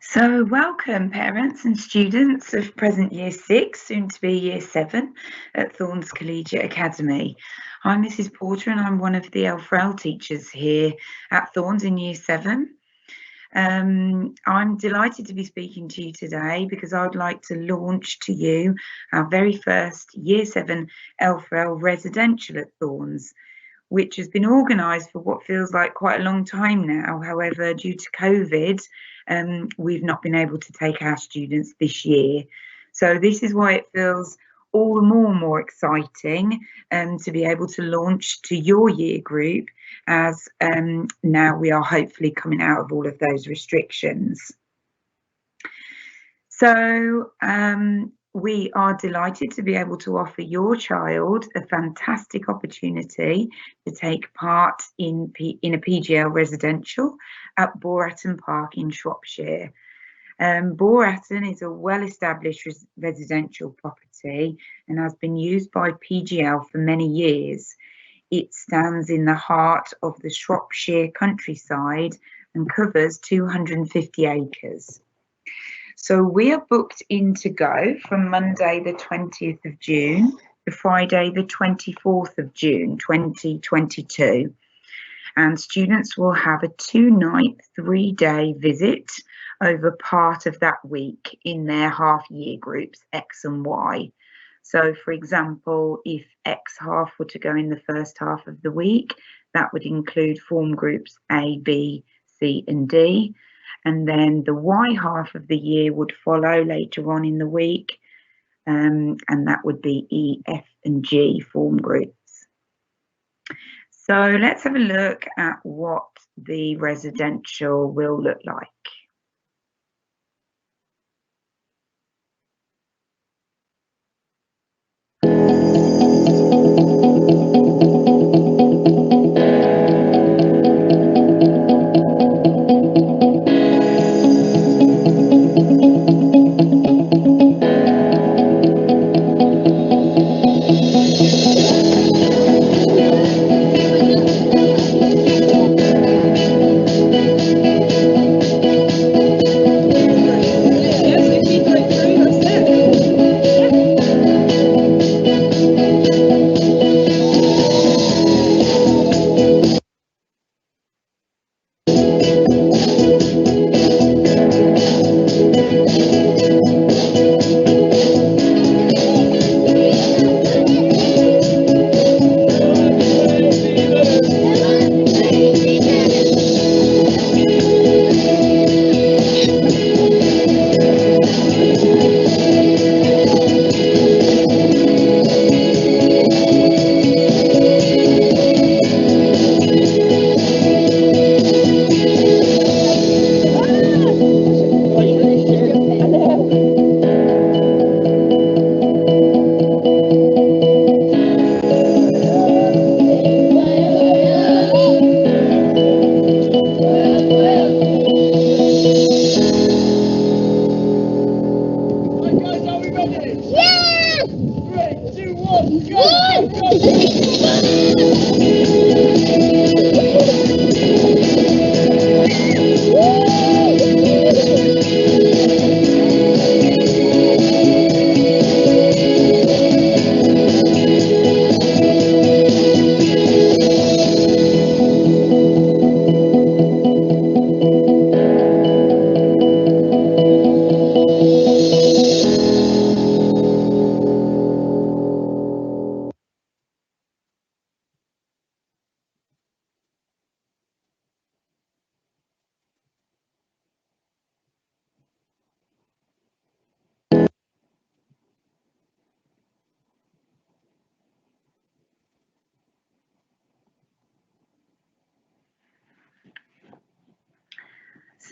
So welcome parents and students of present Year 6, soon to be Year 7 at Thorns Collegiate Academy. I'm Mrs Porter and I'm one of the LFRL teachers here at Thorns in Year 7. I'm delighted to be speaking to you today because I'd like to launch to you our very first Year 7 LFRL residential at Thorns, which has been organised for what feels like quite a long time now. However, due to COVID, we've not been able to take our students this year. So this is why it feels all the more exciting to be able to launch to your year group as now we are hopefully coming out of all of those restrictions. So we are delighted to be able to offer your child a fantastic opportunity to take part in a PGL residential at Boratton Park in Shropshire. Boratton is a well-established residential property and has been used by PGL for many years. It stands in the heart of the Shropshire countryside and covers 250 acres. So we are booked in to go from Monday the 20th of June to Friday the 24th of June 2022. And students will have a 2-night, 3-day visit over part of that week in their half-year groups, X and Y. So, for example, if X half were to go in the first half of the week, that would include form groups A, B, C and D. And then the Y half of the year would follow later on in the week, and that would be E, F and G form groups. So let's have a look at what the residential will look like.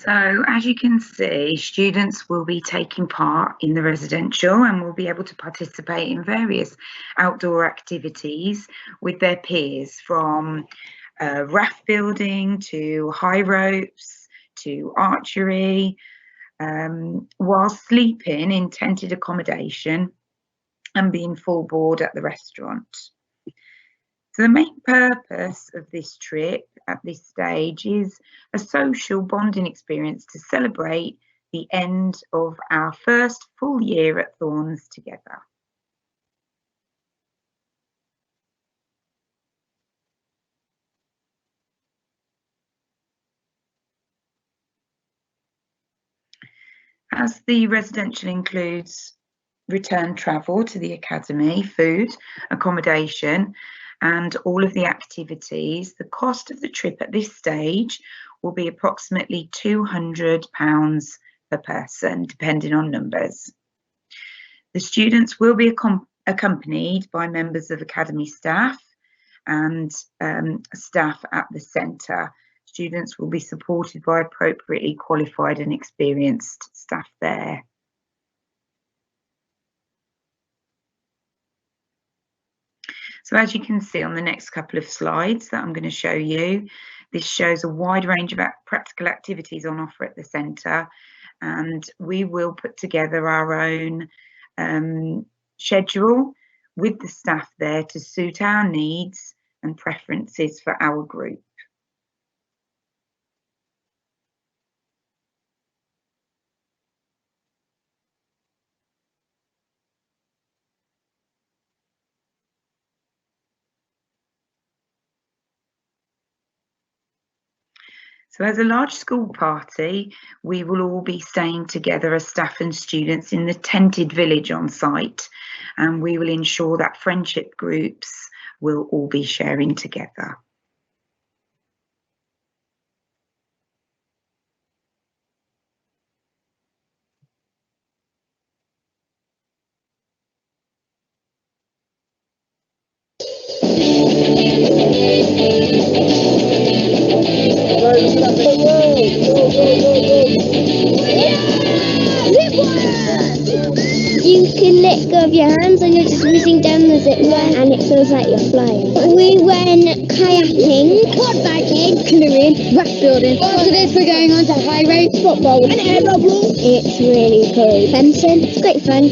So as you can see, students will be taking part in the residential and will be able to participate in various outdoor activities with their peers, from raft building to high ropes to archery, while sleeping in tented accommodation and being full board at the restaurant. So the main purpose of this trip at this stage is a social bonding experience to celebrate the end of our first full year at Thorns together. As the residential includes return travel to the academy, food, accommodation, and all of the activities, the cost of the trip at this stage will be approximately £200 per person, depending on numbers. The students will be accompanied by members of academy staff and staff at the centre. Students will be supported by appropriately qualified and experienced staff there. So as you can see on the next couple of slides that I'm going to show you, this shows a wide range of practical activities on offer at the centre, and we will put together our own schedule with the staff there to suit our needs and preferences for our group. So as a large school party, we will all be staying together as staff and students in the tented village on site, and we will ensure that friendship groups will all be sharing together. You can let go of your hands and you're just whizzing down the zip line and it feels like you're flying. We went kayaking, quad biking, canoeing, raft building. After this we're going on to high road, football and air bubble. It's really cool. Fencing, it's great fun.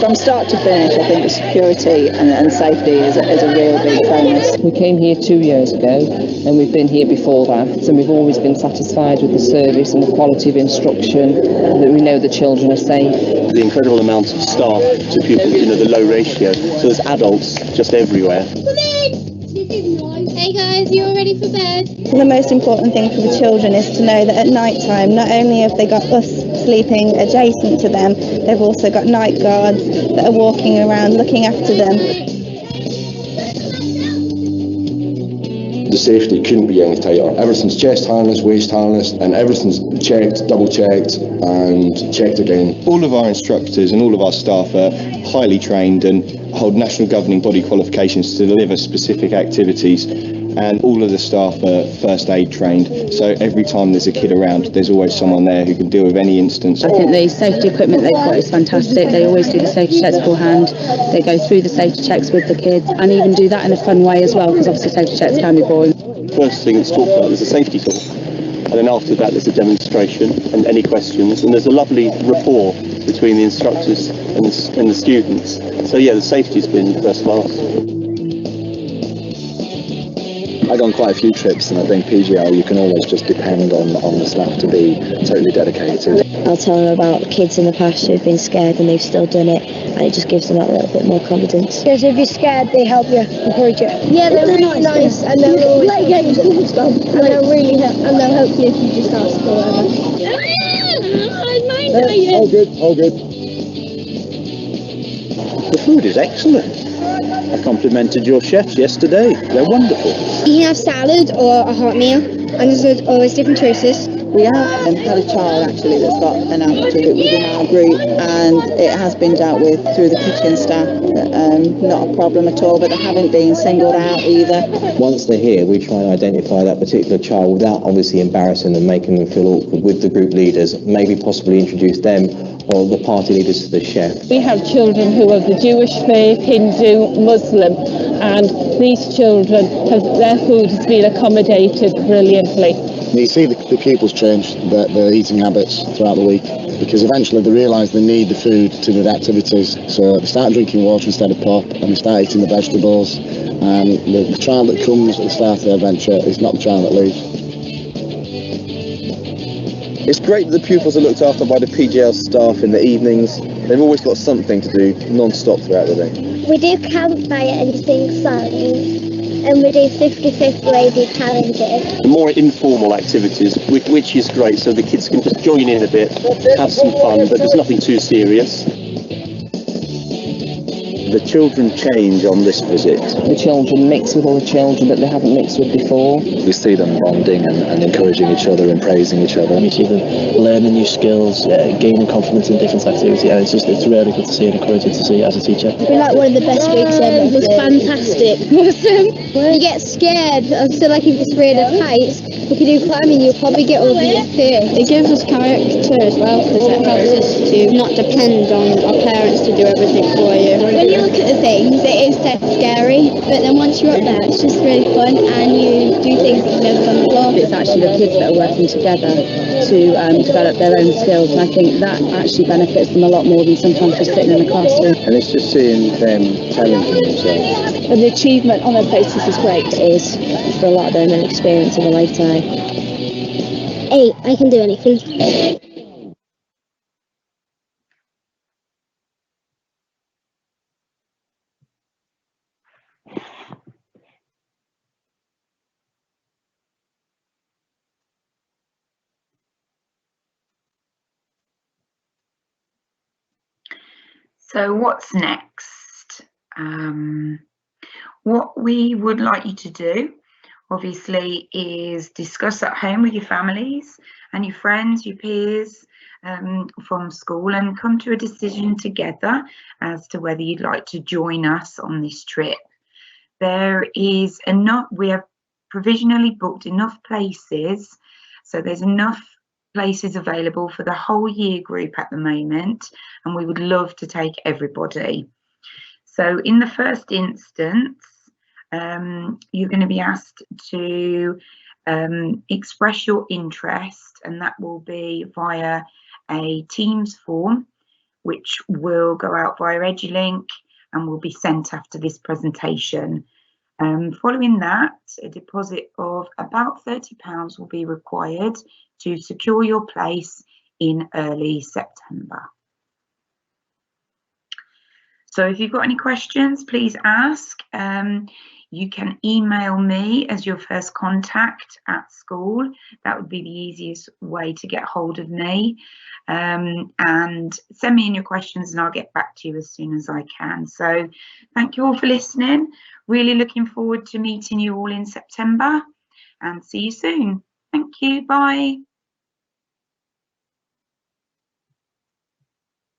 From start to finish, I think the security and safety is a real big bonus. We came here 2 years ago and we've been here before that, and we've always been satisfied with the service and the quality of instruction, that we know the children are safe. The incredible amount of staff to pupils, the low ratio, so there's adults just everywhere. Hey guys, you all ready for bed? The most important thing for the children is to know that at night time, not only have they got us sleeping adjacent to them, they've also got night guards that are walking around looking after them. The safety couldn't be any tighter. Everything's chest harness, waist harness, and everything's checked, double checked, and checked again. All of our instructors and all of our staff are highly trained and hold national governing body qualifications to deliver specific activities, and all of the staff are first aid trained, so every time there's a kid around there's always someone there who can deal with any instance. I think the safety equipment they've got is fantastic. They always do the safety checks beforehand. They go through the safety checks with the kids and even do that in a fun way as well, because obviously safety checks can be boring. First thing that's talked about is a safety talk, and then after that there's a demonstration and any questions, and there's a lovely rapport between the instructors and the students. So yeah, the safety's been first class. I've done quite a few trips, and I think PGL, you can always just depend on the staff to be totally dedicated. I'll tell them about kids in the past who've been scared and they've still done it, and it just gives them that little bit more confidence. Because if you're scared, they help you, encourage you. Yeah, they're really nice and they'll always play games and stuff. And they'll really help, and they'll help you if you just ask or whatever. All good, all good. The food is excellent. I complimented your chefs yesterday. They're wonderful. You can have salad or a hot meal, and there's always different choices. We have had a child actually that's got an allergy within our group, and it has been dealt with through the kitchen staff. Not a problem at all, but they haven't been singled out either. Once they're here, we try and identify that particular child without obviously embarrassing them, making them feel awkward with the group leaders, maybe possibly introduce them or the party leaders to the chef. We have children who are the Jewish faith, Hindu, Muslim, and these children their food has been accommodated brilliantly. You see the pupils change their eating habits throughout the week. because eventually they realise they need the food to do the activities. So they start drinking water instead of pop, and they start eating the vegetables. And the child that comes at the start of the adventure is not the child that leaves. It's great that the pupils are looked after by the PGL staff in the evenings. They've always got something to do non-stop throughout the day. We do campfire and sing songs, and we do 50/50 lazy challenges. More informal activities, which is great, so the kids can just join in a bit, have some fun, but there's nothing too serious. The children change on this visit. The children mix with all the children that they haven't mixed with before. We see them bonding and encouraging each other and praising each other. We see them learning new skills, gaining confidence in different activities, and it's really good to see and encouraging to see as a teacher. It's been like one of the best weeks ever. It was fantastic. Awesome. You get scared. I feel like if you're afraid of heights, if you do climbing, you'll probably get over your fear. It gives us character as well, because it helps us to not depend on our parents to do everything for you. When you look at the things, it is dead scary, but then once you're up there, it's just really fun, and you do things that you've never done before. It's actually the kids that are working together to develop their own skills, and I think that actually benefits them a lot more than sometimes just sitting in the classroom. And it's just seeing them challenging themselves. And the achievement on their faces is great. It is for a lot of them an experience of a lifetime. Hey, I can do anything. So what's next? What we would like you to do, obviously, is discuss at home with your families and your friends, your peers from school, and come to a decision together as to whether you'd like to join us on this trip. There is enough, we have provisionally booked enough places, so there's enough places available for the whole year group at the moment, and we would love to take everybody. So in the first instance, you're going to be asked to express your interest, and that will be via a Teams form, which will go out via EduLink and will be sent after this presentation. Following that, a deposit of about £30 will be required to secure your place in early September. So if you've got any questions, please ask. You can email me as your first contact at school. That would be the easiest way to get hold of me. And send me in your questions and I'll get back to you as soon as I can. So thank you all for listening. Really looking forward to meeting you all in September, and see you soon. Thank you. Bye.